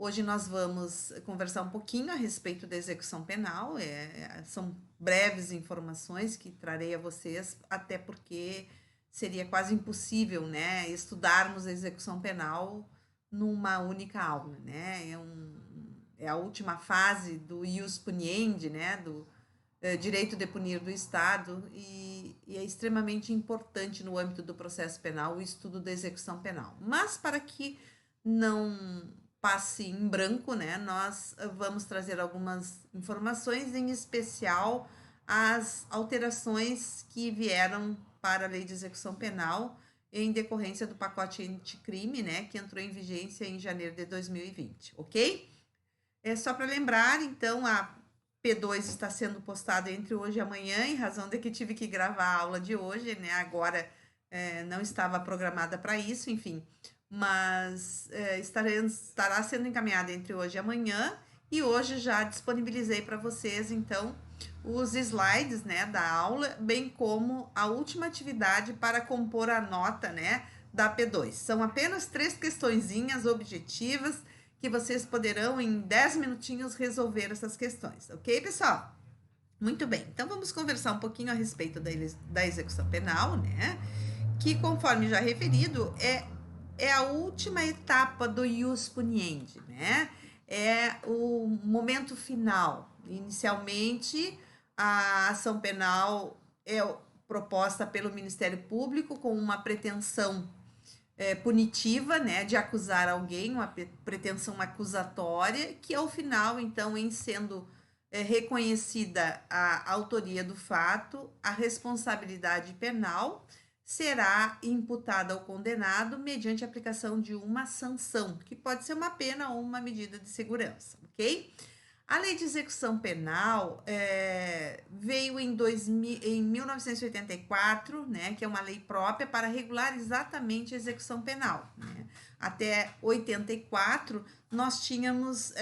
Hoje nós vamos conversar um pouquinho a respeito da execução penal. São breves informações que trarei a vocês, até porque seria quase impossível, né, estudarmos a execução penal numa única aula, né? É a última fase do ius puniendi, né, do direito de punir do Estado, e é extremamente importante no âmbito do processo penal o estudo da execução penal. Mas para que não passe em branco, né, nós vamos trazer algumas informações, em especial as alterações que vieram para a Lei de Execução Penal em decorrência do pacote anticrime, né, que entrou em vigência em janeiro de 2020, ok? É só para lembrar, então, a P2 está sendo postada entre hoje e amanhã, em razão de que tive que gravar a aula de hoje, né? Agora não estava programada para isso, enfim, mas estará sendo encaminhada entre hoje e amanhã, e hoje já disponibilizei para vocês, então, os slides, né, da aula, bem como a última atividade para compor a nota, né, da P2. São apenas 3 questõezinhas objetivas que vocês poderão, em 10 minutinhos, resolver essas questões, ok, pessoal? Muito bem, então vamos conversar um pouquinho a respeito da execução penal, né? Que, conforme já referido, é a última etapa do ius puniendi, né? É o momento final. Inicialmente, a ação penal é proposta pelo Ministério Público com uma pretensão punitiva, né, de acusar alguém, uma pretensão acusatória, que ao final, então, em sendo reconhecida a autoria do fato, a responsabilidade penal será imputada ao condenado mediante a aplicação de uma sanção, que pode ser uma pena ou uma medida de segurança, ok? A Lei de Execução Penal veio em 1984, né, que é uma lei própria para regular exatamente a execução penal, né? Até 84, nós tínhamos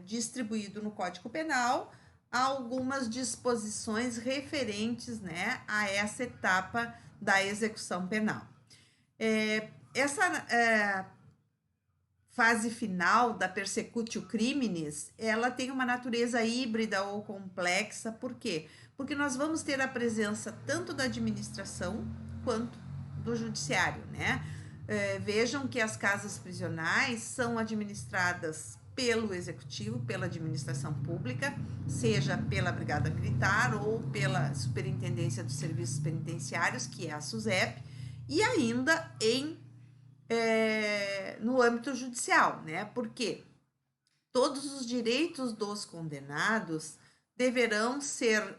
distribuído no Código Penal algumas disposições referentes, né, a essa etapa da execução penal. Essa fase final da persecutio criminis, ela tem uma natureza híbrida ou complexa. Por quê? Porque nós vamos ter a presença tanto da administração quanto do judiciário, né? Vejam que as casas prisionais são administradas pelo executivo, pela administração pública, seja pela Brigada Militar ou pela Superintendência dos Serviços Penitenciários, que é a SUSEP, e ainda no âmbito judicial, né? Porque todos os direitos dos condenados deverão ser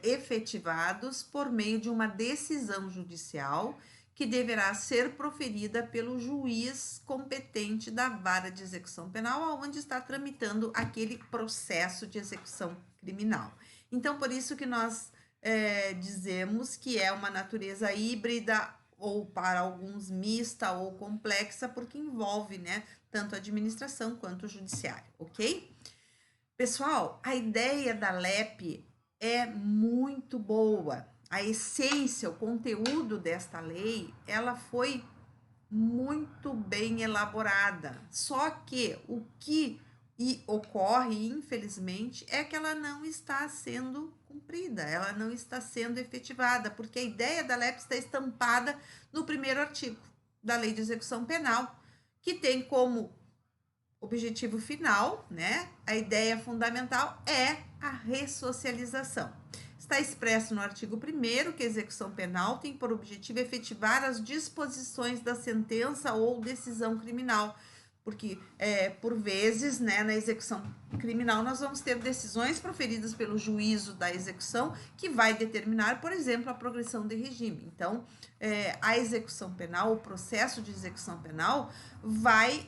efetivados por meio de uma decisão judicial que deverá ser proferida pelo juiz competente da vara de execução penal, onde está tramitando aquele processo de execução criminal. Então, por isso que nós dizemos que é uma natureza híbrida, ou para alguns mista ou complexa, porque envolve, né, tanto a administração quanto o judiciário, ok? Pessoal, a ideia da LEP é muito boa. A essência, o conteúdo desta lei, ela foi muito bem elaborada. Só que o que ocorre, infelizmente, é que ela não está sendo cumprida, ela não está sendo efetivada, porque a ideia da LEP está estampada no primeiro artigo da Lei de Execução Penal, que tem como objetivo final, né, a ideia fundamental é a ressocialização. Está expresso no artigo 1º que a execução penal tem por objetivo efetivar as disposições da sentença ou decisão criminal, porque por vezes, né, na execução criminal nós vamos ter decisões proferidas pelo juízo da execução que vai determinar, por exemplo, a progressão de regime. Então, a execução penal, o processo de execução penal vai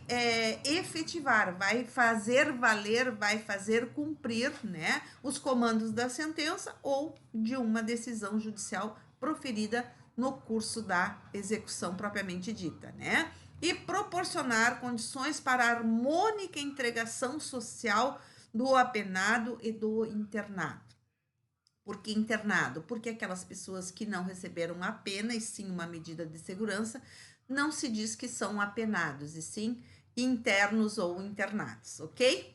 efetivar, vai fazer valer, vai fazer cumprir, né, os comandos da sentença ou de uma decisão judicial proferida no curso da execução propriamente dita, né? E proporcionar condições para a harmônica integração social do apenado e do internado. Por que internado? Porque aquelas pessoas que não receberam a pena, e sim uma medida de segurança, não se diz que são apenados, e sim internos ou internados, ok?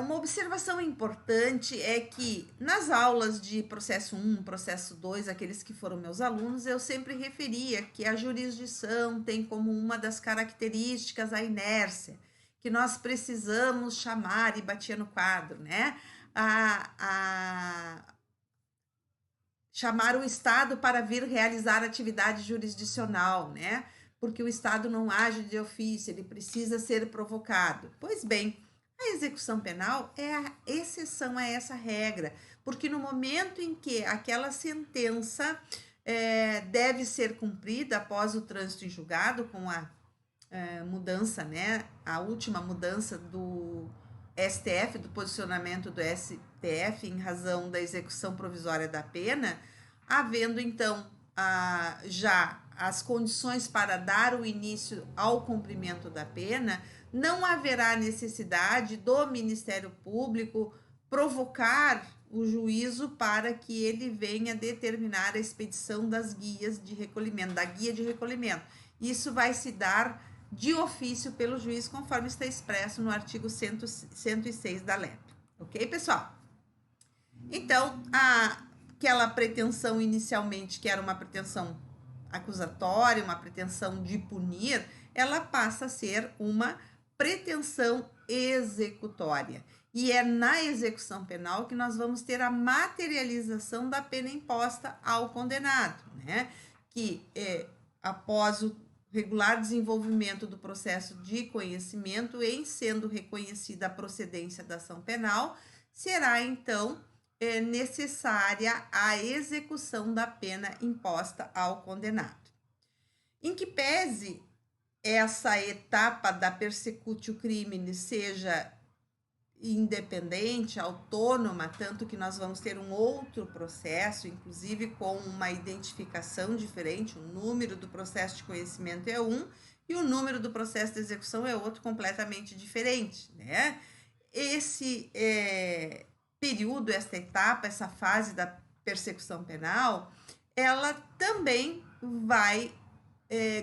Uma observação importante é que nas aulas de processo 1, processo 2, aqueles que foram meus alunos, eu sempre referia que a jurisdição tem como uma das características a inércia, que nós precisamos chamar, e batia no quadro, né? Chamar o Estado para vir realizar atividade jurisdicional, né? Porque o Estado não age de ofício, ele precisa ser provocado. Pois bem, a execução penal é a exceção a essa regra, porque no momento em que aquela sentença deve ser cumprida após o trânsito em julgado, com a mudança, né, a última mudança do STF, do posicionamento do STF em razão da execução provisória da pena, havendo então já as condições para dar o início ao cumprimento da pena, não haverá necessidade do Ministério Público provocar o juízo para que ele venha determinar a expedição das guias de recolhimento, da guia de recolhimento. Isso vai se dar de ofício pelo juiz, conforme está expresso no artigo 106 da LEP. Ok, pessoal? Então, aquela pretensão inicialmente, que era uma pretensão acusatória, uma pretensão de punir, ela passa a ser uma pretensão executória. E é na execução penal que nós vamos ter a materialização da pena imposta ao condenado, né? Que após o regular desenvolvimento do processo de conhecimento, em sendo reconhecida a procedência da ação penal, será então necessária a execução da pena imposta ao condenado. Em que pese essa etapa da persecutio crimine seja independente, autônoma, tanto que nós vamos ter um outro processo, inclusive com uma identificação diferente, o número do processo de conhecimento é um e o número do processo de execução é outro completamente diferente, né? Esse período, esta etapa, essa fase da persecução penal, ela também vai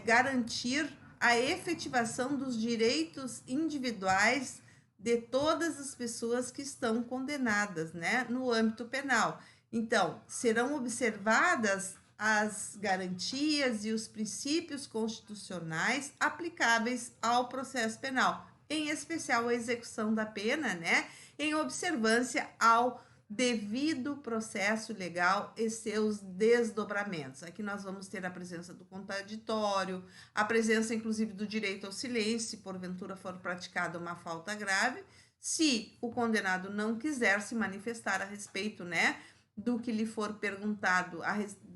garantir a efetivação dos direitos individuais de todas as pessoas que estão condenadas, né, no âmbito penal. Então, serão observadas as garantias e os princípios constitucionais aplicáveis ao processo penal, em especial a execução da pena, né, em observância ao devido processo legal e seus desdobramentos. Aqui nós vamos ter a presença do contraditório, a presença inclusive do direito ao silêncio, se porventura for praticada uma falta grave, se o condenado não quiser se manifestar a respeito, né, do que lhe for perguntado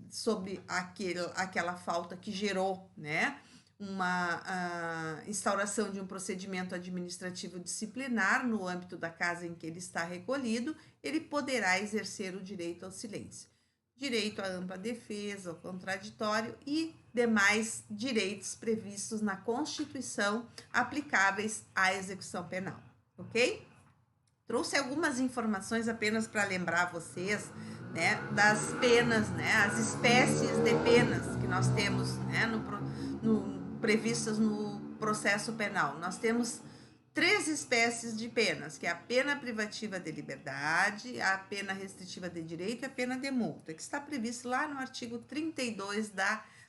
sobre aquela falta que gerou, né, uma instauração de um procedimento administrativo disciplinar no âmbito da casa em que ele está recolhido, ele poderá exercer o direito ao silêncio, direito à ampla defesa, ao contraditório e demais direitos previstos na Constituição aplicáveis à execução penal, ok? Trouxe algumas informações apenas para lembrar vocês, né, das penas, né, as espécies de penas que nós temos, né, previstas no processo penal. Nós temos 3 espécies de penas, que é a pena privativa de liberdade, a pena restritiva de direito e a pena de multa, que está previsto lá no artigo 32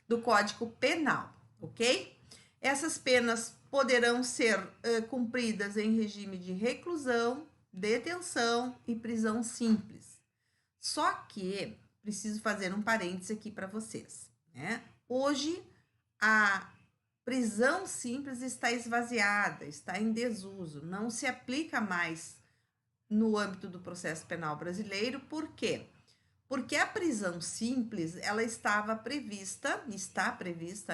do Código Penal, ok? Essas penas poderão ser cumpridas em regime de reclusão, detenção e prisão simples. Só que preciso fazer um parêntese aqui para vocês, né? Hoje a prisão simples está esvaziada, está em desuso, não se aplica mais no âmbito do processo penal brasileiro. Por quê? Porque a prisão simples, ela está prevista,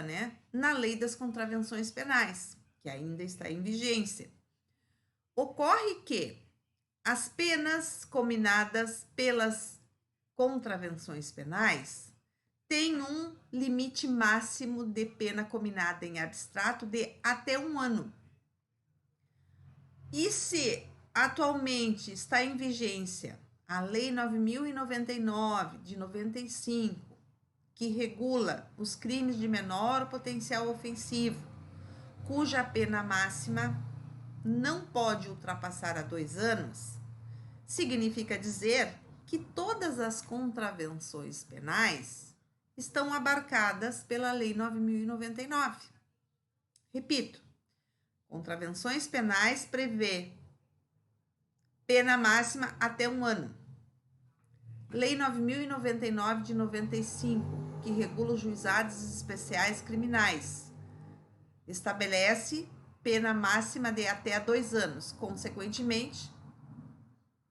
né, na Lei das Contravenções Penais, que ainda está em vigência. Ocorre que as penas cominadas pelas contravenções penais tem um limite máximo de pena cominada em abstrato de até 1 ano. E se atualmente está em vigência a Lei 9.099, de 95, que regula os crimes de menor potencial ofensivo, cuja pena máxima não pode ultrapassar a 2 anos, significa dizer que todas as contravenções penais estão abarcadas pela Lei 9.099. Repito, contravenções penais prevê pena máxima até 1 ano. Lei 9.099 de 95, que regula os juizados especiais criminais, estabelece pena máxima de até 2 anos. Consequentemente,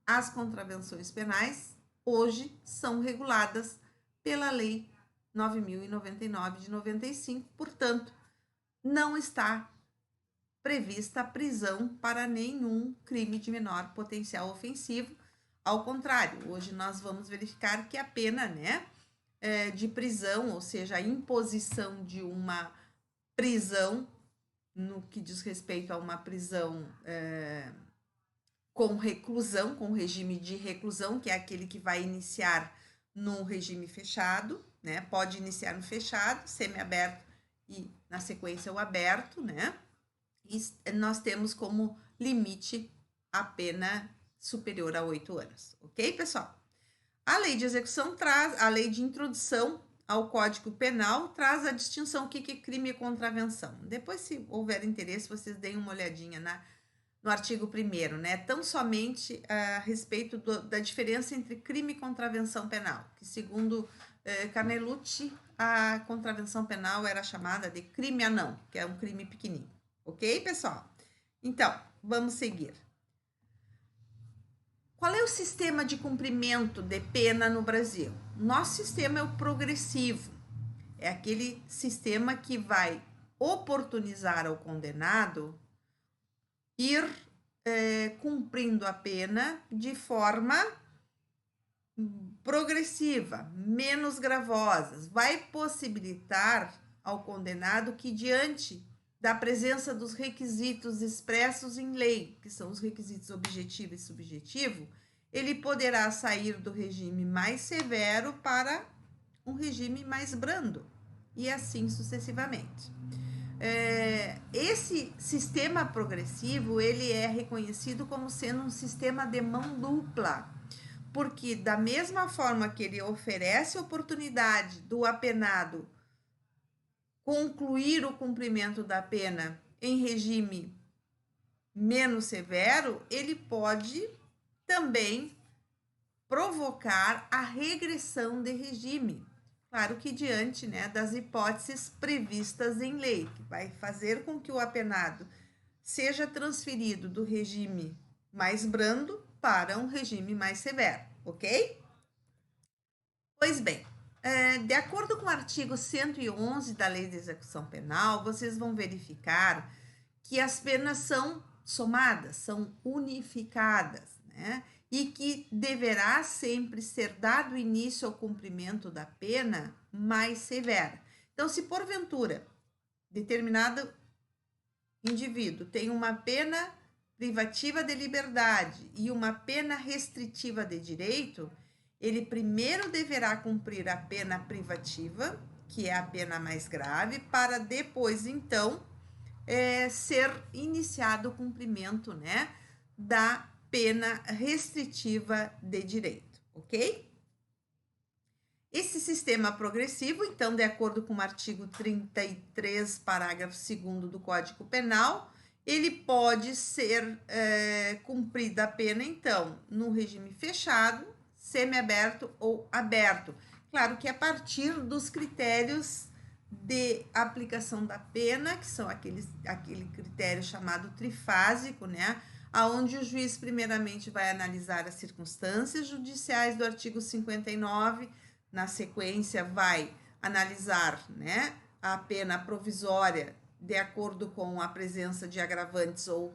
as contravenções penais hoje são reguladas pela Lei 9.099 de 95, portanto, não está prevista a prisão para nenhum crime de menor potencial ofensivo. Ao contrário, hoje nós vamos verificar que a pena, né, de prisão, ou seja, a imposição de uma prisão, no que diz respeito a uma prisão com reclusão, com regime de reclusão, que é aquele que vai iniciar num regime fechado, né? Pode iniciar no fechado, semiaberto e, na sequência, o aberto, né? E nós temos como limite a pena superior a 8 anos, ok, pessoal? A lei de execução traz, a lei de introdução ao Código Penal traz a distinção o que é crime e contravenção. Depois, se houver interesse, vocês deem uma olhadinha no artigo 1º, né? Tão somente a respeito da diferença entre crime e contravenção penal, que segundo Carnelucci, a contravenção penal era chamada de crime anão, que é um crime pequenininho. Ok, pessoal? Então, vamos seguir. Qual é o sistema de cumprimento de pena no Brasil? Nosso sistema é o progressivo. É aquele sistema que vai oportunizar ao condenado ir cumprindo a pena de forma progressiva, menos gravosas. Vai possibilitar ao condenado que, diante da presença dos requisitos expressos em lei, que são os requisitos objetivo e subjetivo, ele poderá sair do regime mais severo para um regime mais brando, e assim sucessivamente. Esse sistema progressivo, ele é reconhecido como sendo um sistema de mão dupla, porque da mesma forma que ele oferece oportunidade do apenado concluir o cumprimento da pena em regime menos severo, ele pode também provocar a regressão de regime. Claro que diante, né, das hipóteses previstas em lei, que vai fazer com que o apenado seja transferido do regime mais brando para um regime mais severo, ok? Pois bem, de acordo com o artigo 111 da Lei de Execução Penal, vocês vão verificar que as penas são somadas, são unificadas, né? E que deverá sempre ser dado início ao cumprimento da pena mais severa. Então, se porventura determinado indivíduo tem uma pena privativa de liberdade e uma pena restritiva de direito, ele primeiro deverá cumprir a pena privativa, que é a pena mais grave, para depois, então, ser iniciado o cumprimento, né, da pena restritiva de direito, ok? Esse sistema progressivo, então, de acordo com o artigo 33, parágrafo 2º do Código Penal, ele pode ser cumprida a pena, então, no regime fechado, semiaberto ou aberto. Claro que a partir dos critérios de aplicação da pena, que são aquele critério chamado trifásico, né? Aonde o juiz primeiramente vai analisar as circunstâncias judiciais do artigo 59, na sequência vai analisar, né, a pena provisória de acordo com a presença de agravantes ou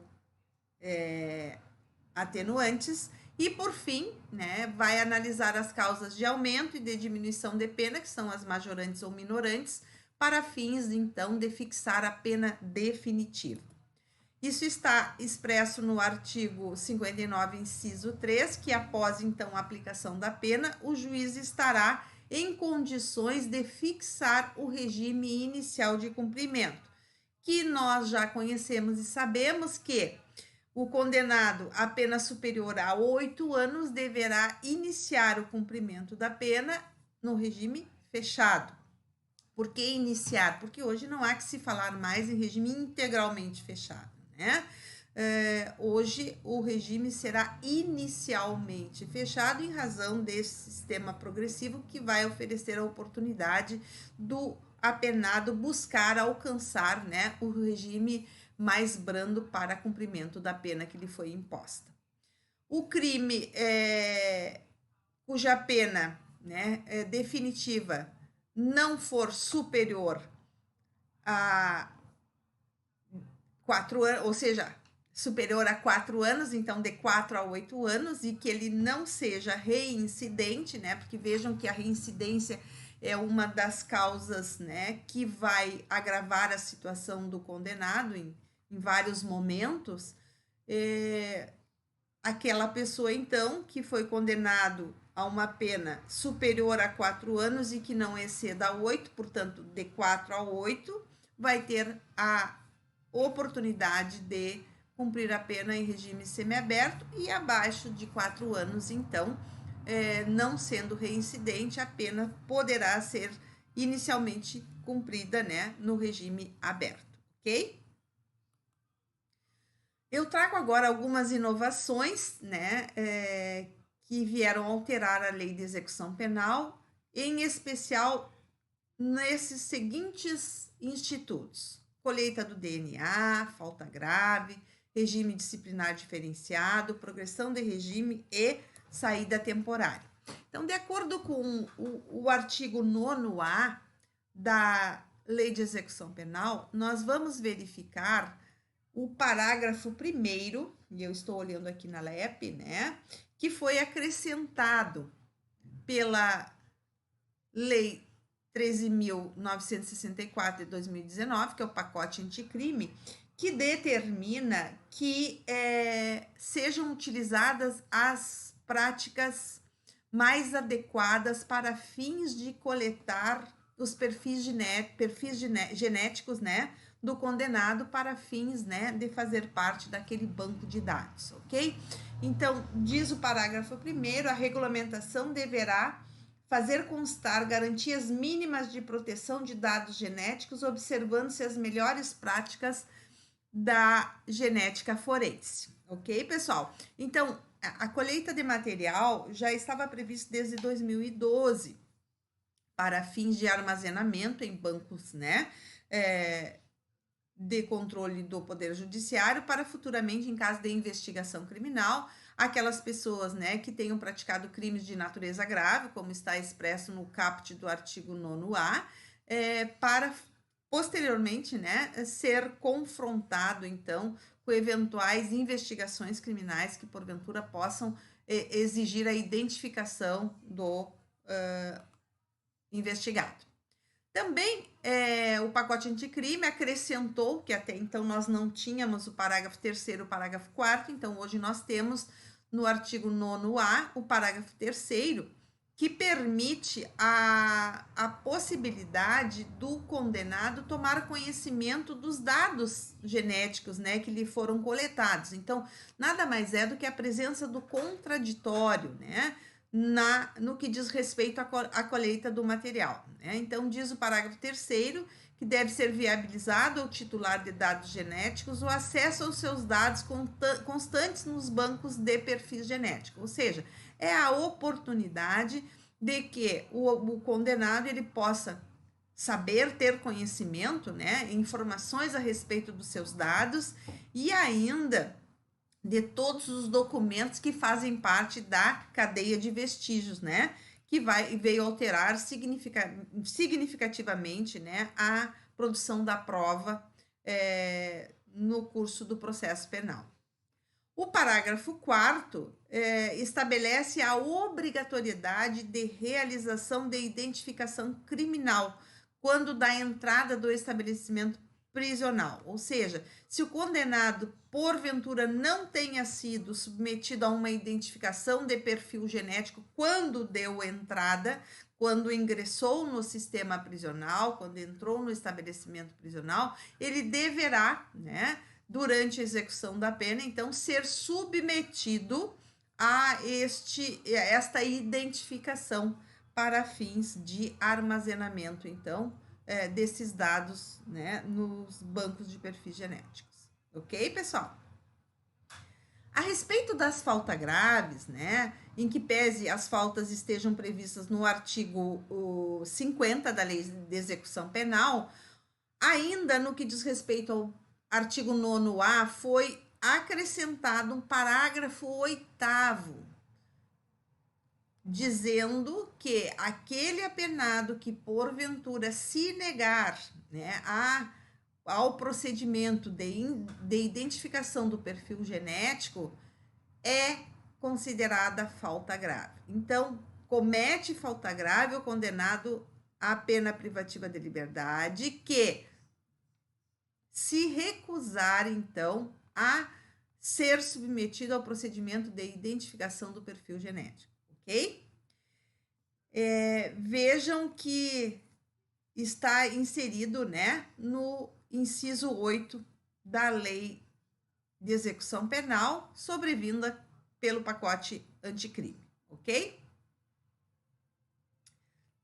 atenuantes, e por fim, né, vai analisar as causas de aumento e de diminuição de pena, que são as majorantes ou minorantes, para fins, então, de fixar a pena definitiva. Isso está expresso no artigo 59, inciso 3, que após, então, a aplicação da pena, o juiz estará em condições de fixar o regime inicial de cumprimento. que nós já conhecemos e sabemos que o condenado a pena superior a 8 anos deverá iniciar o cumprimento da pena no regime fechado. Por que iniciar? Porque hoje não há que se falar mais em regime integralmente fechado, né? Hoje o regime será inicialmente fechado em razão desse sistema progressivo que vai oferecer a oportunidade do apenado buscar alcançar, né, o regime mais brando para cumprimento da pena que lhe foi imposta. O crime cuja pena, né, definitiva não for superior a 4 anos, ou seja, superior a 4 anos, então de 4 a 8 anos, e que ele não seja reincidente, né? Porque vejam que a reincidência é uma das causas, né, que vai agravar a situação do condenado em vários momentos. Aquela pessoa, então, que foi condenado a uma pena superior a 4 anos e que não exceda 8, portanto, de 4 a 8, vai ter a oportunidade de cumprir a pena em regime semiaberto, e abaixo de 4 anos, então, não sendo reincidente, a pena poderá ser inicialmente cumprida, né, no regime aberto, ok? Eu trago agora algumas inovações, né, que vieram alterar a lei de execução penal, em especial nesses seguintes institutos: colheita do DNA, falta grave, regime disciplinar diferenciado, progressão de regime e saída temporária. Então, de acordo com o artigo 9A da Lei de Execução Penal, nós vamos verificar o parágrafo 1º, e eu estou olhando aqui na LEP, né, que foi acrescentado pela Lei 13.964 de 2019, que é o pacote anticrime, que determina que sejam utilizadas as práticas mais adequadas para fins de coletar os perfis genéticos, né, do condenado para fins, né, de fazer parte daquele banco de dados, ok? Então, diz o parágrafo 1º, a regulamentação deverá fazer constar garantias mínimas de proteção de dados genéticos, observando-se as melhores práticas da genética forense, ok, pessoal? Então, a colheita de material já estava prevista desde 2012 para fins de armazenamento em bancos, né, de controle do Poder Judiciário, para futuramente, em caso de investigação criminal, aquelas pessoas, né, que tenham praticado crimes de natureza grave, como está expresso no caput do artigo 9A, para posteriormente, né, ser confrontado, então, com eventuais investigações criminais que, porventura, possam exigir a identificação do investigado. Também o pacote anticrime acrescentou, que até então nós não tínhamos o parágrafo 3º e o parágrafo 4º, então hoje nós temos no artigo 9A o parágrafo 3º, que permite a possibilidade do condenado tomar conhecimento dos dados genéticos, né, que lhe foram coletados. Então, nada mais é do que a presença do contraditório, né, no que diz respeito à colheita do material, né? Então, diz o parágrafo 3º que deve ser viabilizado ao titular de dados genéticos o acesso aos seus dados constantes nos bancos de perfis genéticos, ou seja, é a oportunidade de que o condenado ele possa saber, ter conhecimento, né, informações a respeito dos seus dados e ainda de todos os documentos que fazem parte da cadeia de vestígios, né, que veio alterar significativamente, né, a produção da prova no curso do processo penal. O parágrafo 4º estabelece a obrigatoriedade de realização de identificação criminal quando da entrada do estabelecimento prisional, ou seja, se o condenado porventura não tenha sido submetido a uma identificação de perfil genético quando deu entrada, quando ingressou no sistema prisional, quando entrou no estabelecimento prisional, ele deverá, né, durante a execução da pena, então, ser submetido a esta identificação para fins de armazenamento, então, desses dados, né, nos bancos de perfis genéticos. Ok, pessoal? A respeito das faltas graves, né, em que pese as faltas estejam previstas no artigo 50 da Lei de Execução Penal, ainda no que diz respeito ao artigo 9º-A, foi acrescentado um parágrafo 8º, dizendo que aquele apenado que porventura se negar, né, ao procedimento de identificação do perfil genético é considerada falta grave. Então, comete falta grave o condenado à pena privativa de liberdade que se recusar, então, a ser submetido ao procedimento de identificação do perfil genético, ok? Vejam que está inserido, né, no inciso 8 da Lei de Execução Penal, sobrevinda pelo pacote anticrime, ok?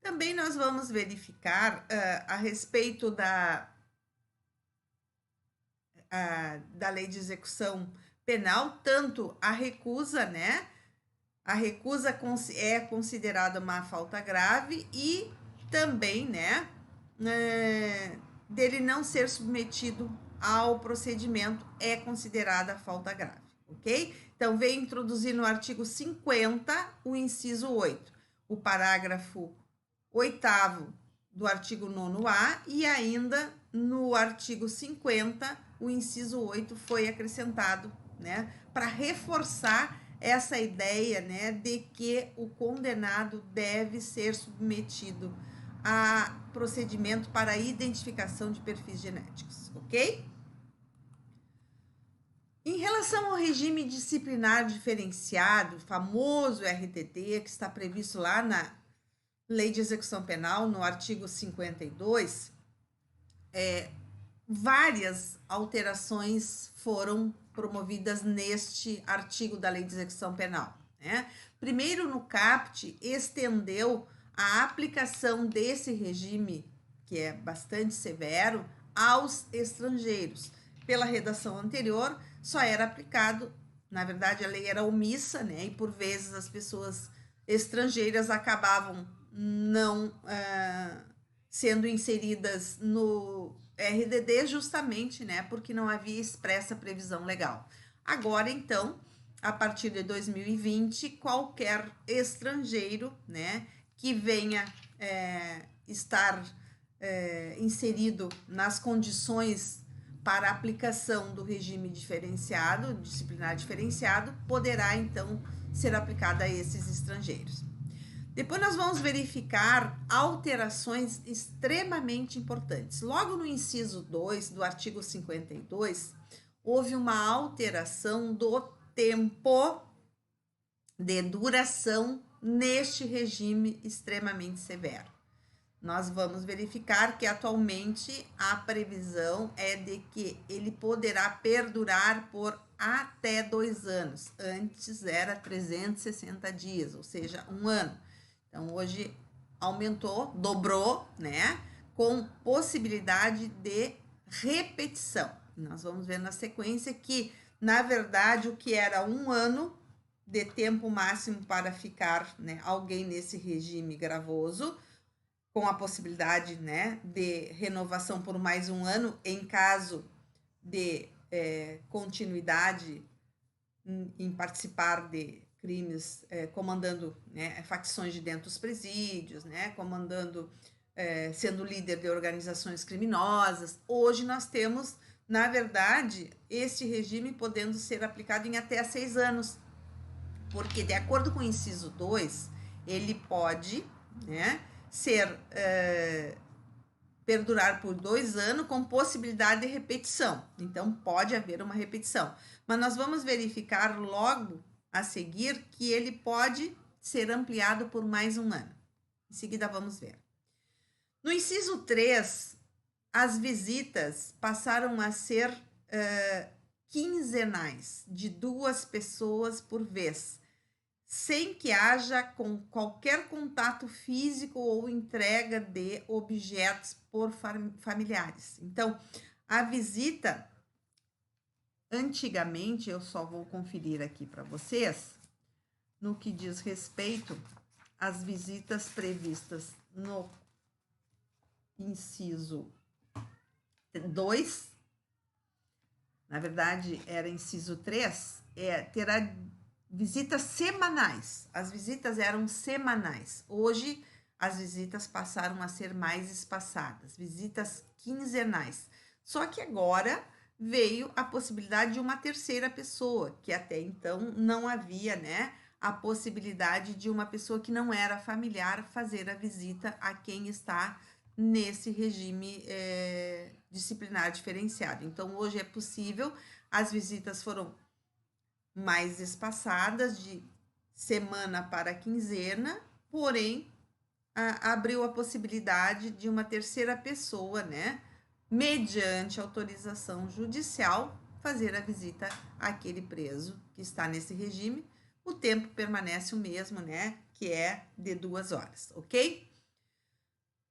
Também nós vamos verificar a respeito da Lei de Execução Penal, tanto a recusa, né? A recusa é considerada uma falta grave e também, né, dele não ser submetido ao procedimento é considerada falta grave, ok? Então, vem introduzir no artigo 50 o inciso 8, o parágrafo 8º do artigo 9º-A e ainda no artigo 50 o inciso 8 foi acrescentado, né, para reforçar essa ideia, né, de que o condenado deve ser submetido a procedimento para identificação de perfis genéticos, ok? Em relação ao regime disciplinar diferenciado, famoso RDD, que está previsto lá na Lei de Execução Penal, no artigo 52, várias alterações foram promovidas neste artigo da Lei de Execução Penal, né? Primeiro, no CAPT, estendeu a aplicação desse regime, que é bastante severo, aos estrangeiros. Pela redação anterior, só era aplicado, na verdade, a lei era omissa, né? E por vezes as pessoas estrangeiras acabavam não sendo inseridas no RDD justamente, né, porque não havia expressa previsão legal. Agora, então, a partir de 2020, qualquer estrangeiro, né, que venha estar inserido nas condições para aplicação do regime diferenciado, disciplinar diferenciado, poderá, então, ser aplicada a esses estrangeiros. Depois nós vamos verificar alterações extremamente importantes. Logo no inciso 2 do artigo 52, houve uma alteração do tempo de duração neste regime extremamente severo. Nós vamos verificar que atualmente a previsão é de que ele poderá perdurar por até 2 anos. Antes era 360 dias, ou seja, 1 ano. Então, hoje aumentou, dobrou, né? Com possibilidade de repetição. Nós vamos ver na sequência que, na verdade, o que era 1 ano de tempo máximo para ficar, né, alguém nesse regime gravoso, com a possibilidade, né, de renovação por mais 1 ano, em caso de continuidade em participar de crimes, comandando, né, facções de dentro dos presídios, né, comandando, sendo líder de organizações criminosas. Hoje nós temos, na verdade, este regime podendo ser aplicado em até 6 anos, porque, de acordo com o inciso 2, ele pode, né, perdurar por 2 anos com possibilidade de repetição. Então, pode haver uma repetição. Mas nós vamos verificar logo a seguir que ele pode ser ampliado por mais 1 ano, Em seguida, vamos ver. No inciso 3, as visitas passaram a ser quinzenais, de 2 pessoas por vez, sem que haja qualquer contato físico ou entrega de objetos por familiares. Então, a visita, antigamente, eu só vou conferir aqui para vocês, no que diz respeito às visitas previstas no inciso 2, na verdade era inciso 3, terá visitas semanais. As visitas eram semanais. Hoje, as visitas passaram a ser mais espaçadas, visitas quinzenais. Só que agora veio a possibilidade de uma terceira pessoa, que até então não havia, né? A possibilidade de uma pessoa que não era familiar fazer a visita a quem está nesse regime disciplinar diferenciado. Então, hoje é possível, as visitas foram mais espaçadas, de semana para quinzena, porém, abriu a possibilidade de uma terceira pessoa, né, mediante autorização judicial, fazer a visita àquele preso que está nesse regime. O tempo permanece o mesmo, né, que é de 2 horas, ok?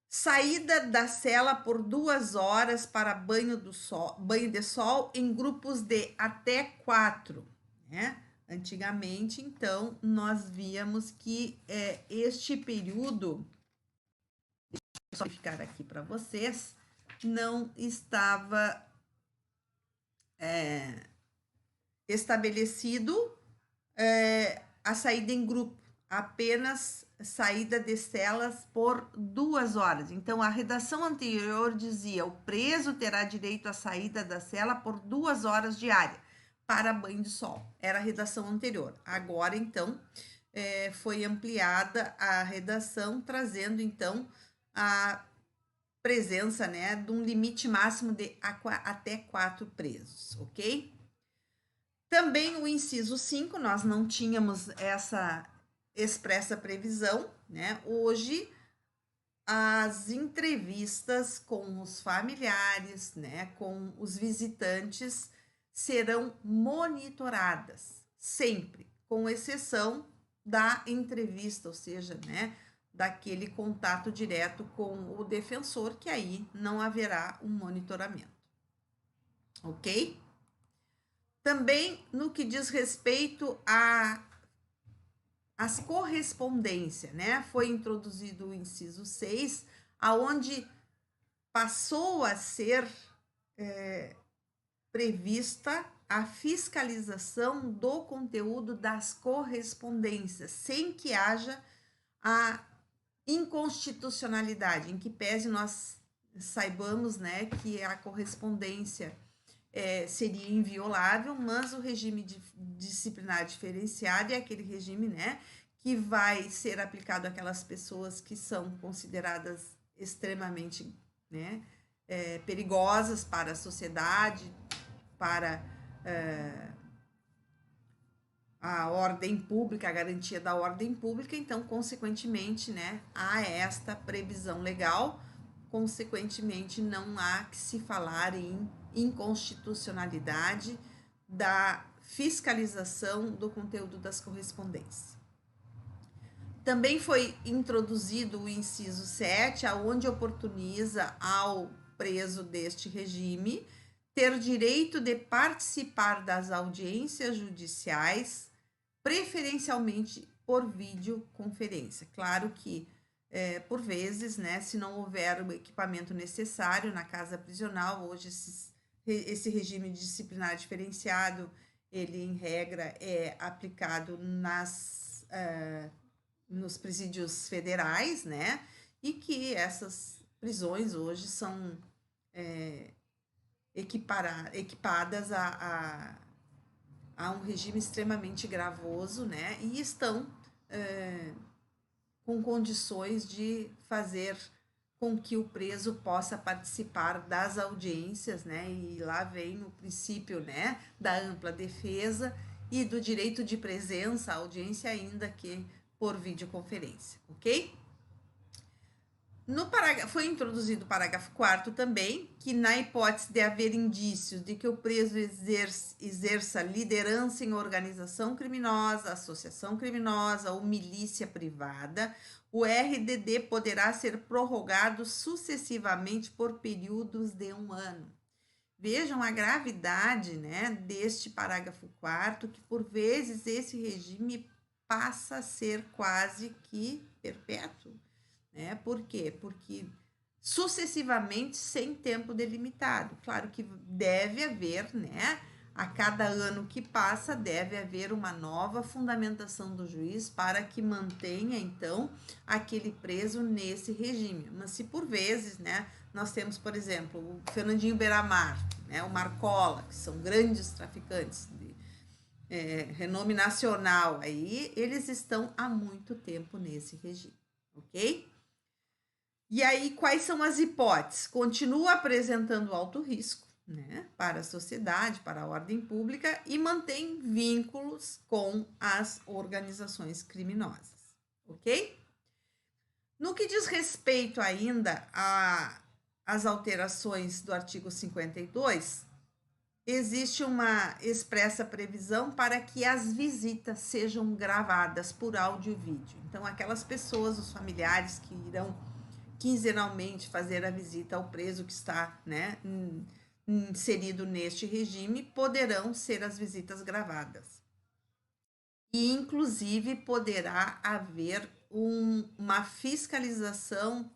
Saída da cela por 2 horas para banho de sol em grupos de até 4, né? Antigamente, então, nós víamos que este período, deixa eu só ficar aqui para vocês, não estava estabelecido a saída em grupo, apenas saída de celas por 2 horas. Então, a redação anterior dizia: o preso terá direito à saída da cela por 2 horas diárias para banho de sol. Era a redação anterior. Agora, então, foi ampliada a redação, trazendo, então, a presença, né, de um limite máximo de até 4 presos, ok? Também o inciso 5, nós não tínhamos essa expressa previsão, né? Hoje, as entrevistas com os familiares, né, com os visitantes, serão monitoradas, sempre, com exceção da entrevista, ou seja, né, daquele contato direto com o defensor, que aí não haverá um monitoramento, ok? Também no que diz respeito às correspondências, né? Foi introduzido o inciso 6, aonde passou a ser prevista a fiscalização do conteúdo das correspondências, sem que haja a inconstitucionalidade, em que pese nós saibamos, né, que a correspondência seria inviolável, mas o regime disciplinar diferenciado é aquele regime, né, que vai ser aplicado àquelas pessoas que são consideradas extremamente, né, perigosas para a sociedade, para a ordem pública, a garantia da ordem pública. Então, consequentemente, né, há esta previsão legal, consequentemente, não há que se falar em inconstitucionalidade da fiscalização do conteúdo das correspondências. Também foi introduzido o inciso 7, aonde oportuniza ao preso deste regime ter direito de participar das audiências judiciais, preferencialmente por videoconferência. Claro que, por vezes, né, se não houver o equipamento necessário na casa prisional, hoje esse regime disciplinar diferenciado, ele, em regra, é aplicado nos presídios federais, né, e que essas prisões hoje são equipadas a um regime extremamente gravoso, né? E estão com condições de fazer com que o preso possa participar das audiências, né? E lá vem o princípio, né, da ampla defesa e do direito de presença à audiência, ainda que por videoconferência, ok? Foi introduzido o parágrafo 4º também, que na hipótese de haver indícios de que o preso exerça liderança em organização criminosa, associação criminosa ou milícia privada, o RDD poderá ser prorrogado sucessivamente por períodos de 1 ano. Vejam a gravidade, né, deste parágrafo 4º, que por vezes esse regime passa a ser quase que perpétuo. Né? Por quê? Porque sucessivamente, sem tempo delimitado. Claro que deve haver, né? A cada ano que passa, deve haver uma nova fundamentação do juiz para que mantenha, então, aquele preso nesse regime. Mas se por vezes, né, nós temos, por exemplo, o Fernandinho Beiramar, né, o Marcola, que são grandes traficantes de renome nacional, aí eles estão há muito tempo nesse regime, ok? E aí, quais são as hipóteses? Continua apresentando alto risco, né, para a sociedade, para a ordem pública e mantém vínculos com as organizações criminosas, ok? No que diz respeito ainda às alterações do artigo 52, existe uma expressa previsão para que as visitas sejam gravadas por áudio e vídeo. Então, aquelas pessoas, os familiares que irão quinzenalmente fazer a visita ao preso que está, né, inserido neste regime, poderão ser as visitas gravadas. E, inclusive, poderá haver uma fiscalização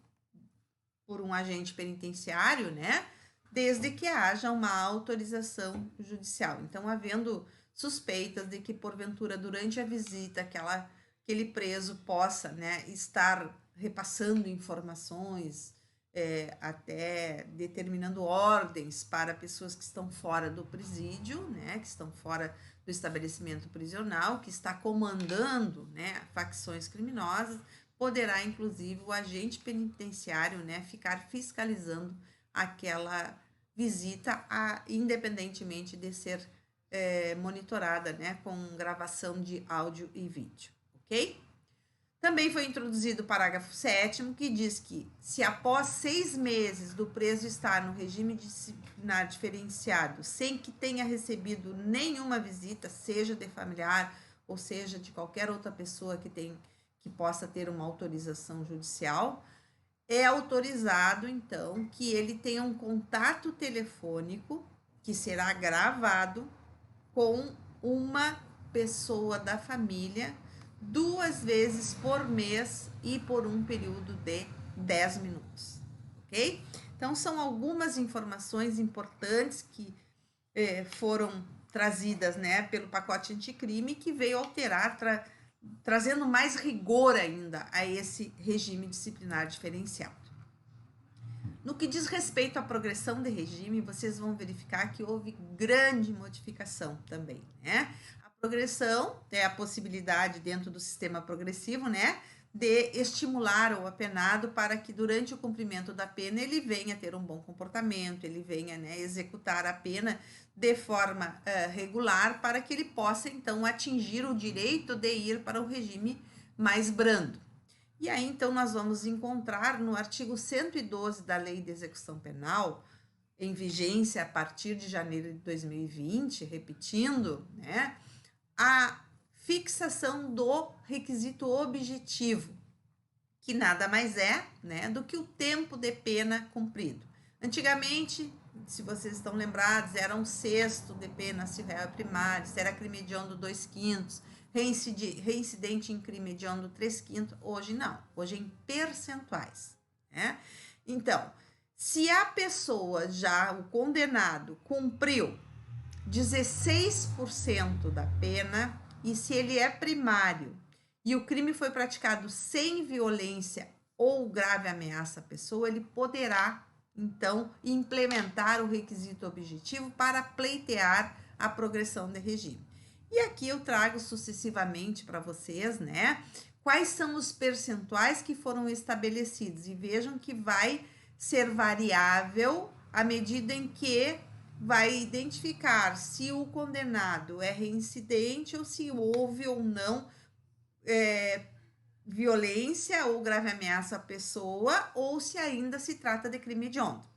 por um agente penitenciário, né, desde que haja uma autorização judicial. Então, havendo suspeitas de que, porventura, durante a visita, aquele preso possa, né, estar repassando informações, até determinando ordens para pessoas que estão fora do presídio, né, que estão fora do estabelecimento prisional, que está comandando, né, facções criminosas, poderá, inclusive, o agente penitenciário, né, ficar fiscalizando aquela visita, independentemente de ser monitorada, né, com gravação de áudio e vídeo, ok? Também foi introduzido o parágrafo 7º, que diz que, se após 6 meses do preso estar no regime disciplinar diferenciado, sem que tenha recebido nenhuma visita, seja de familiar ou seja de qualquer outra pessoa que possa ter uma autorização judicial, é autorizado, então, que ele tenha um contato telefônico que será gravado com uma pessoa da família 2 vezes por mês e por um período de 10 minutos, ok? Então, são algumas informações importantes que foram trazidas, né, pelo pacote anticrime, que veio alterar, trazendo mais rigor ainda a esse regime disciplinar diferenciado. No que diz respeito à progressão de regime, vocês vão verificar que houve grande modificação também, né? A progressão é a possibilidade dentro do sistema progressivo, né, de estimular o apenado para que durante o cumprimento da pena ele venha ter um bom comportamento, ele venha, né, executar a pena de forma regular para que ele possa, então, atingir o direito de ir para o regime mais brando. E aí, então, nós vamos encontrar no artigo 112 da Lei de Execução Penal, em vigência a partir de janeiro de 2020, repetindo, né, a fixação do requisito objetivo, que nada mais é, né, do que o tempo de pena cumprido. Antigamente, se vocês estão lembrados, era 1/6 de pena se réu é primário, se era crime hediondo 2/5, reincidente em crime hediondo 3/5, hoje não, hoje é em percentuais, né? Então, se a pessoa já, o condenado, cumpriu 16% da pena, e se ele é primário e o crime foi praticado sem violência ou grave ameaça à pessoa, ele poderá, então, implementar o requisito objetivo para pleitear a progressão de regime. E aqui eu trago sucessivamente para vocês, né, quais são os percentuais que foram estabelecidos. E vejam que vai ser variável à medida em que vai identificar se o condenado é reincidente ou se houve ou não violência ou grave ameaça à pessoa ou se ainda se trata de crime hediondo.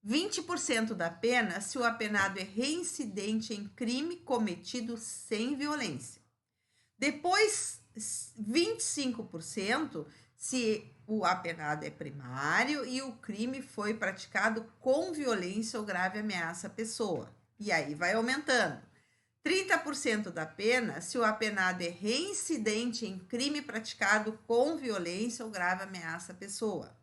20% da pena se o apenado é reincidente em crime cometido sem violência. Depois, 25% se o apenado é primário e o crime foi praticado com violência ou grave ameaça à pessoa. E aí vai aumentando. 30% da pena se o apenado é reincidente em crime praticado com violência ou grave ameaça à pessoa.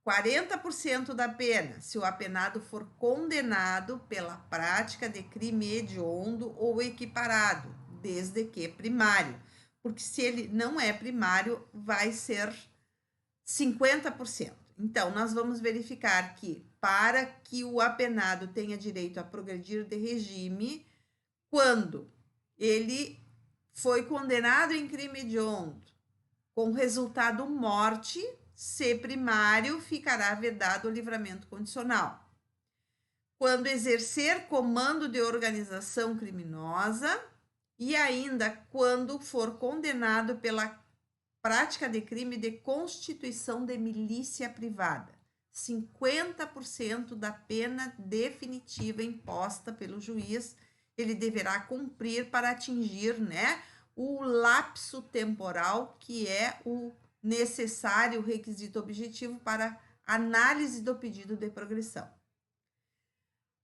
40% da pena se o apenado for condenado pela prática de crime hediondo ou equiparado, desde que primário. Porque se ele não é primário, vai ser 50%. Então, nós vamos verificar que para que o apenado tenha direito a progredir de regime, quando ele foi condenado em crime hediondo com resultado morte, se primário, ficará vedado o livramento condicional. Quando exercer comando de organização criminosa e ainda quando for condenado pela prática de crime de constituição de milícia privada. 50% da pena definitiva imposta pelo juiz ele deverá cumprir para atingir, né, o lapso temporal que é o necessário requisito objetivo para análise do pedido de progressão.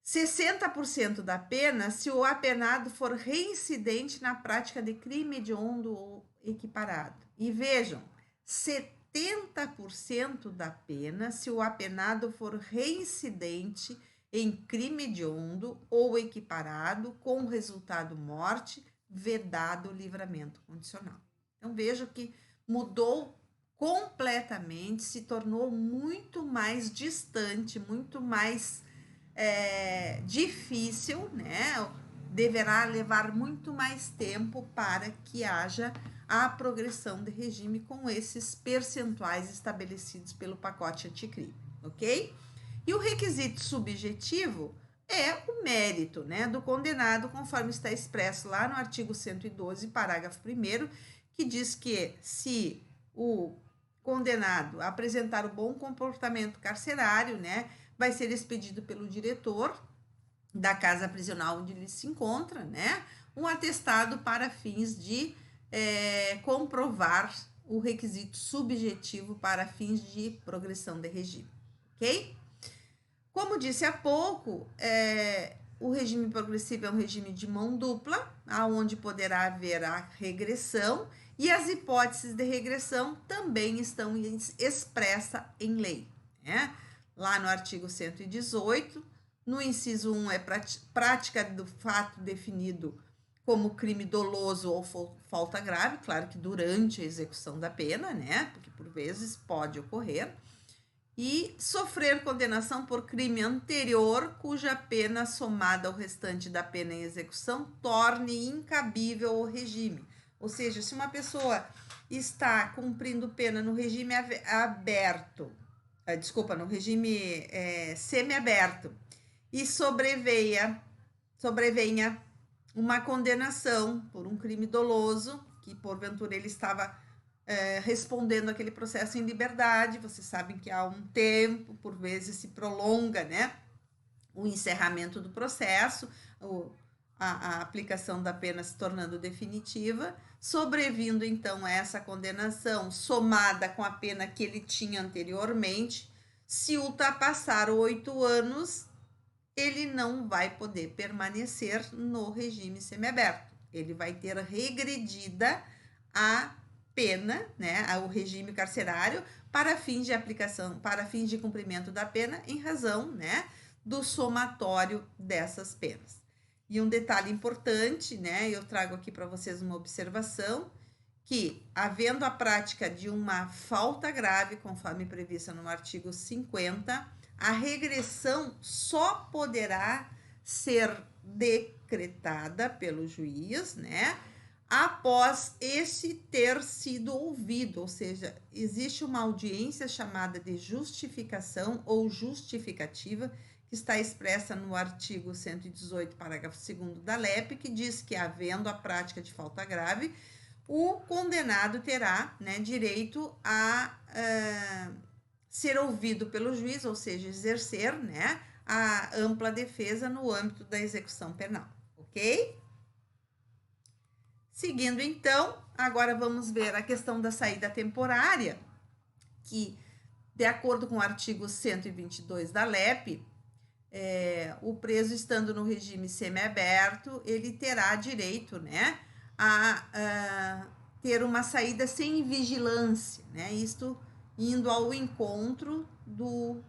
60% da pena se o apenado for reincidente na prática de crime hediondo ou equiparado. E vejam, 70% da pena se o apenado for reincidente em crime hediondo ou equiparado com resultado morte, vedado o livramento condicional. Então veja que mudou completamente, se tornou muito mais distante, muito mais difícil, né? Deverá levar muito mais tempo para que haja a progressão de regime com esses percentuais estabelecidos pelo pacote anticrime, ok? E o requisito subjetivo é o mérito, né, do condenado, conforme está expresso lá no artigo 112, parágrafo 1º, que diz que se o condenado apresentar o bom comportamento carcerário, né, vai ser expedido pelo diretor da casa prisional onde ele se encontra, né, um atestado para fins de comprovar o requisito subjetivo para fins de progressão de regime, ok? Como disse há pouco, o regime progressivo é um regime de mão dupla, aonde poderá haver a regressão, e as hipóteses de regressão também estão expressas em lei, né? Lá no artigo 118, no inciso 1 é prática do fato definido como crime doloso ou falta grave, claro que durante a execução da pena, né? Porque por vezes pode ocorrer. E sofrer condenação por crime anterior, cuja pena somada ao restante da pena em execução torne incabível o regime. Ou seja, se uma pessoa está cumprindo pena no regime aberto, no regime semiaberto, e sobrevenha uma condenação por um crime doloso, que porventura ele estava respondendo aquele processo em liberdade, vocês sabem que há um tempo, por vezes se prolonga, né, o encerramento do processo, a aplicação da pena se tornando definitiva, sobrevindo então essa condenação somada com a pena que ele tinha anteriormente, se ultrapassar 8 anos, ele não vai poder permanecer no regime semiaberto, ele vai ter regredida a pena, né, o regime carcerário para fins de aplicação, para fins de cumprimento da pena em razão, né, do somatório dessas penas. E um detalhe importante, né, eu trago aqui para vocês uma observação, que havendo a prática de uma falta grave, conforme prevista no artigo 50, a regressão só poderá ser decretada pelo juiz, né, após esse ter sido ouvido, ou seja, existe uma audiência chamada de justificação ou justificativa, que está expressa no artigo 118, parágrafo 2º da LEP, que diz que, havendo a prática de falta grave, o condenado terá, né, direito a ser ouvido pelo juiz, ou seja, exercer, né, a ampla defesa no âmbito da execução penal, ok? Seguindo, então, agora vamos ver a questão da saída temporária, que, de acordo com o artigo 122 da LEP, o preso estando no regime semiaberto, ele terá direito, né, a ter uma saída sem vigilância, né, isto indo ao encontro do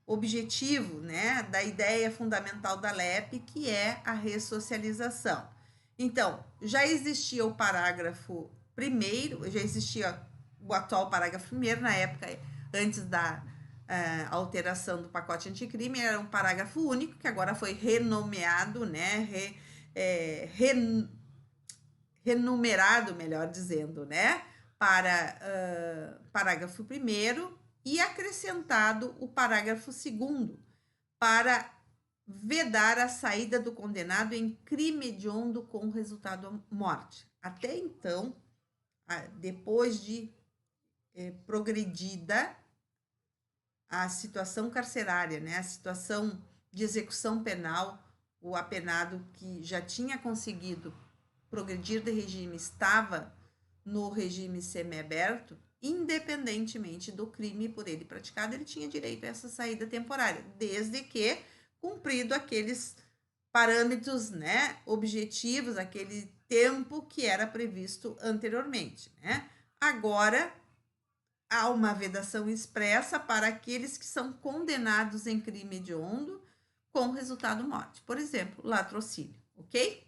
objetivo, né, da ideia fundamental da LEP, que é a ressocialização. Então, já existia o parágrafo 1º, já existia o atual parágrafo 1º, na época, antes da alteração do pacote anticrime, era um parágrafo único, que agora foi renomeado, né, renumerado, melhor dizendo, né, para parágrafo 1º, e acrescentado o parágrafo 2º para vedar a saída do condenado em crime hediondo com resultado morte. Até então, depois de progredida a situação carcerária, né, a situação de execução penal, o apenado que já tinha conseguido progredir de regime estava no regime semiaberto, independentemente do crime por ele praticado, ele tinha direito a essa saída temporária, desde que cumprido aqueles parâmetros, né, objetivos, aquele tempo que era previsto anteriormente, né? Agora, há uma vedação expressa para aqueles que são condenados em crime hediondo com resultado morte. Por exemplo, latrocínio, ok?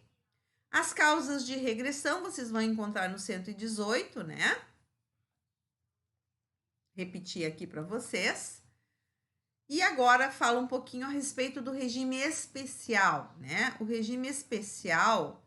As causas de regressão vocês vão encontrar no 118, né? Repetir aqui para vocês. E agora fala um pouquinho a respeito do regime especial, né? O regime especial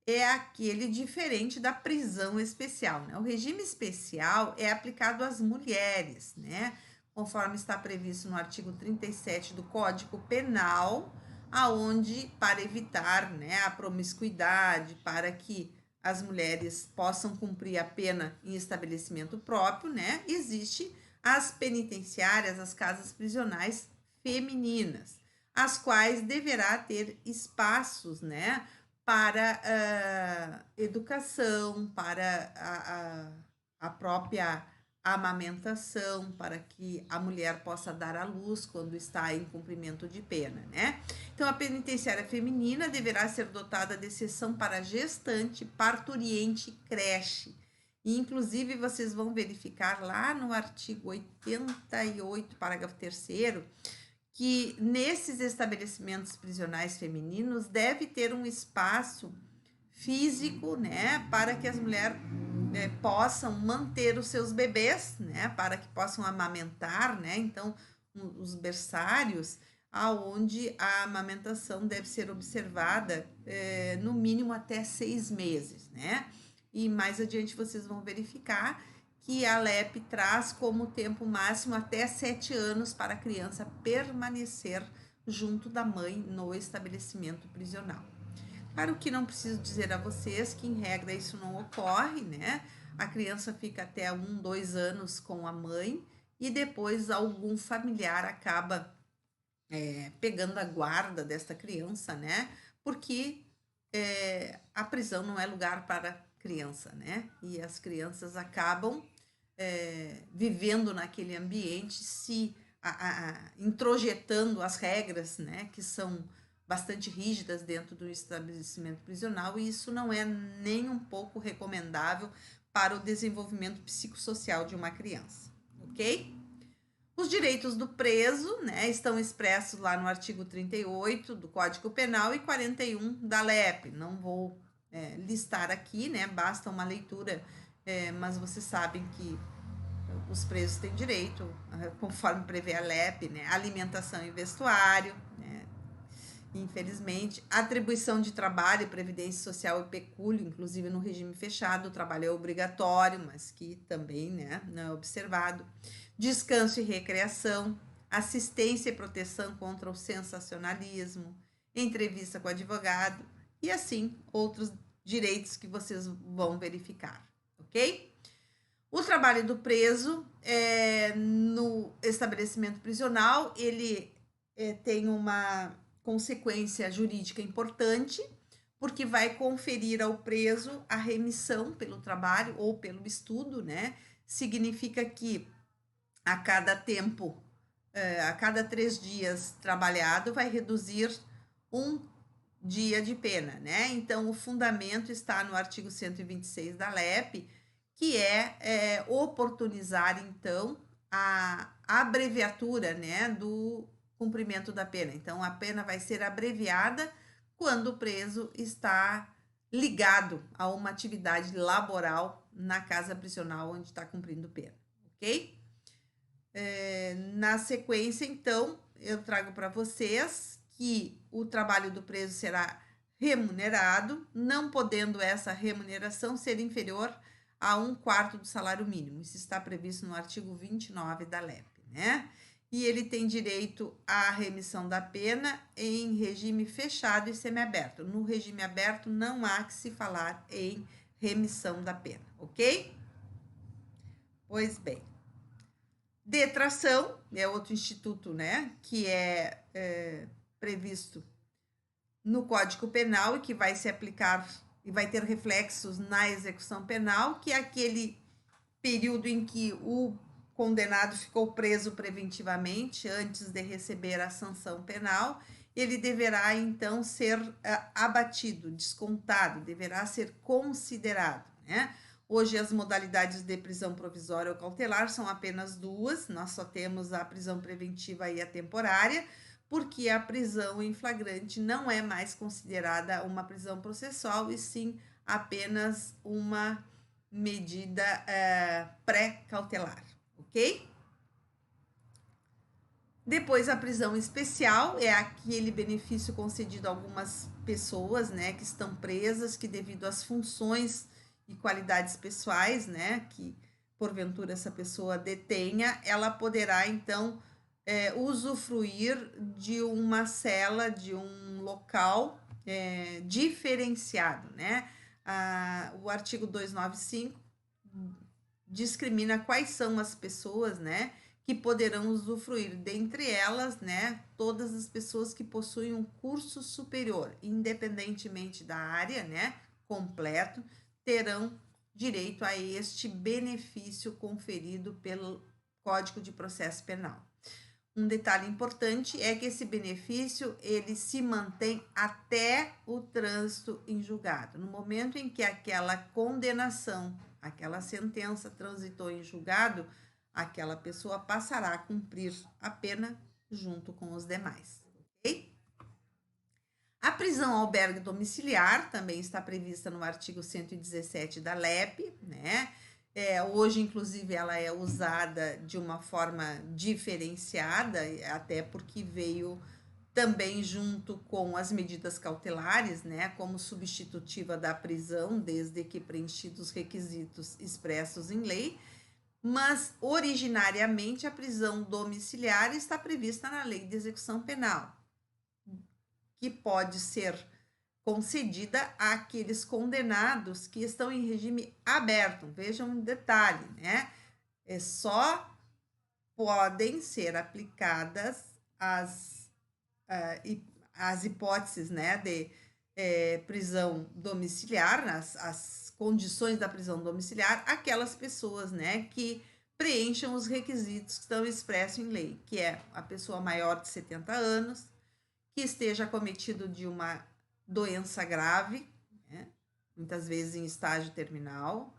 é aquele diferente da prisão especial, né? O regime especial é aplicado às mulheres, né? Conforme está previsto no artigo 37 do Código Penal, aonde, para evitar, né, a promiscuidade, para que as mulheres possam cumprir a pena em estabelecimento próprio, né, existe as penitenciárias, as casas prisionais femininas, as quais deverá ter espaços, né, para educação, para a própria amamentação, para que a mulher possa dar à luz quando está em cumprimento de pena, né? Então, a penitenciária feminina deverá ser dotada de seção para gestante, parturiente e creche. E, inclusive, vocês vão verificar lá no artigo 88, parágrafo 3º, que nesses estabelecimentos prisionais femininos deve ter um espaço físico, né, para que as mulheres possam manter os seus bebês, né, para que possam amamentar, né, então os berçários, aonde a amamentação deve ser observada no mínimo até 6 meses, né, e mais adiante vocês vão verificar que a LEP traz como tempo máximo até 7 anos para a criança permanecer junto da mãe no estabelecimento prisional. Claro que não preciso dizer a vocês que, em regra, isso não ocorre, né? A criança fica até 1, 2 anos com a mãe e depois algum familiar acaba pegando a guarda desta criança, né? Porque a prisão não é lugar para criança, né? E as crianças acabam vivendo naquele ambiente, se introjetando as regras, né, que são bastante rígidas dentro do estabelecimento prisional, e isso não é nem um pouco recomendável para o desenvolvimento psicossocial de uma criança, ok? Os direitos do preso, né, estão expressos lá no artigo 38 do Código Penal e 41 da LEP. Não vou listar aqui, né, basta uma leitura, mas vocês sabem que os presos têm direito, conforme prevê a LEP, né, alimentação e vestuário, né, infelizmente, atribuição de trabalho, previdência social e pecúlio, inclusive no regime fechado, o trabalho é obrigatório, mas que também, né, não é observado, descanso e recreação, assistência e proteção contra o sensacionalismo, entrevista com o advogado e assim outros direitos que vocês vão verificar, ok? O trabalho do preso no estabelecimento prisional, ele tem uma consequência jurídica importante, porque vai conferir ao preso a remissão pelo trabalho ou pelo estudo, né? Significa que a cada tempo, a cada 3 dias trabalhado, vai reduzir um dia de pena, né? Então, o fundamento está no artigo 126 da LEP, que é oportunizar, então, a abreviatura, né, do cumprimento da pena. Então, a pena vai ser abreviada quando o preso está ligado a uma atividade laboral na casa prisional onde está cumprindo pena, ok? Na sequência, então, eu trago para vocês que o trabalho do preso será remunerado, não podendo essa remuneração ser inferior a 1/4 do salário mínimo. Isso está previsto no artigo 29 da LEP, né? E ele tem direito à remissão da pena em regime fechado e semiaberto. No regime aberto, não há que se falar em remissão da pena, ok? Pois bem. Detração é outro instituto, né, que é previsto no Código Penal e que vai se aplicar e vai ter reflexos na execução penal, que é aquele período em que o condenado ficou preso preventivamente antes de receber a sanção penal. Ele deverá, então, ser abatido, descontado, deverá ser considerado, né? Hoje, as modalidades de prisão provisória ou cautelar são apenas 2, nós só temos a prisão preventiva e a temporária, porque a prisão em flagrante não é mais considerada uma prisão processual, e sim apenas uma medida pré-cautelar, ok? Depois, a prisão especial é aquele benefício concedido a algumas pessoas, né, que estão presas, que devido às funções e qualidades pessoais, né, que porventura essa pessoa detenha, ela poderá, então, usufruir de uma cela, de um local diferenciado, né? O artigo 295 discrimina quais são as pessoas, né, que poderão usufruir, dentre elas, né, todas as pessoas que possuem um curso superior, independentemente da área, né, completo, terão direito a este benefício conferido pelo Código de Processo Penal. Um detalhe importante é que esse benefício ele se mantém até o trânsito em julgado. No momento em que aquela condenação, aquela sentença transitou em julgado, aquela pessoa passará a cumprir a pena junto com os demais, ok? A prisão albergue domiciliar também está prevista no artigo 117 da LEP, né? Hoje, inclusive, ela é usada de uma forma diferenciada, até porque veio também junto com as medidas cautelares, né, como substitutiva da prisão, desde que preenchidos os requisitos expressos em lei, mas originariamente a prisão domiciliar está prevista na Lei de Execução Penal, que pode ser concedida àqueles condenados que estão em regime aberto. Vejam um detalhe, né? Só podem ser aplicadas as hipóteses, né, de prisão domiciliar, as condições da prisão domiciliar, aquelas pessoas, né, que preencham os requisitos que estão expressos em lei, que é a pessoa maior de 70 anos, que esteja acometido de uma doença grave, né, muitas vezes em estágio terminal,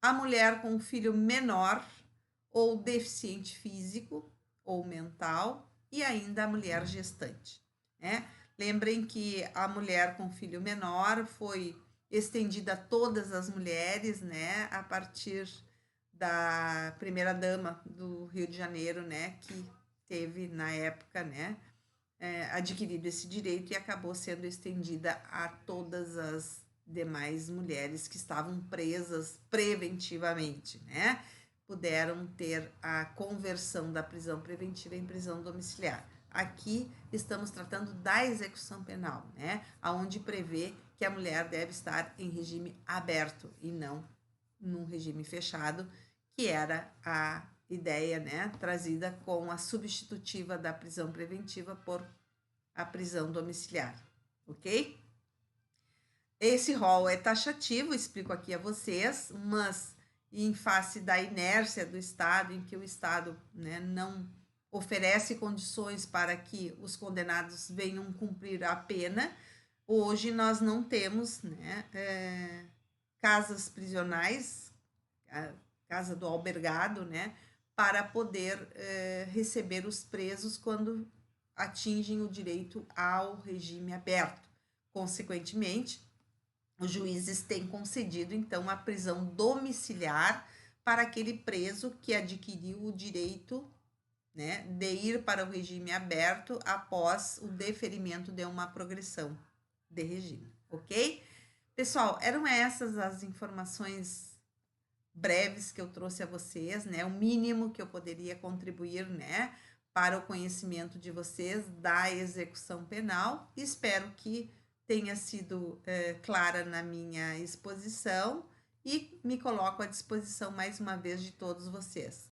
a mulher com um filho menor ou deficiente físico ou mental, e ainda a mulher gestante, né? Lembrem que a mulher com filho menor foi estendida a todas as mulheres, né, a partir da primeira-dama do Rio de Janeiro, né, que teve na época, né, adquirido esse direito, e acabou sendo estendida a todas as demais mulheres que estavam presas preventivamente, né? Puderam ter a conversão da prisão preventiva em prisão domiciliar. Aqui estamos tratando da execução penal, né? Onde prevê que a mulher deve estar em regime aberto e não num regime fechado, que era a ideia, né, trazida com a substitutiva da prisão preventiva por a prisão domiciliar, ok? Esse rol é taxativo, explico aqui a vocês, mas em face da inércia do Estado, em que o Estado, né, não oferece condições para que os condenados venham cumprir a pena, hoje nós não temos, né, casas prisionais, a casa do albergado, né, para poder receber os presos quando atingem o direito ao regime aberto. Consequentemente, os juízes têm concedido, então, a prisão domiciliar para aquele preso que adquiriu o direito, né, de ir para o regime aberto após o deferimento de uma progressão de regime, ok? Pessoal, eram essas as informações breves que eu trouxe a vocês, né? O mínimo que eu poderia contribuir, né, para o conhecimento de vocês da execução penal. Espero que tenha sido clara na minha exposição e me coloco à disposição mais uma vez de todos vocês.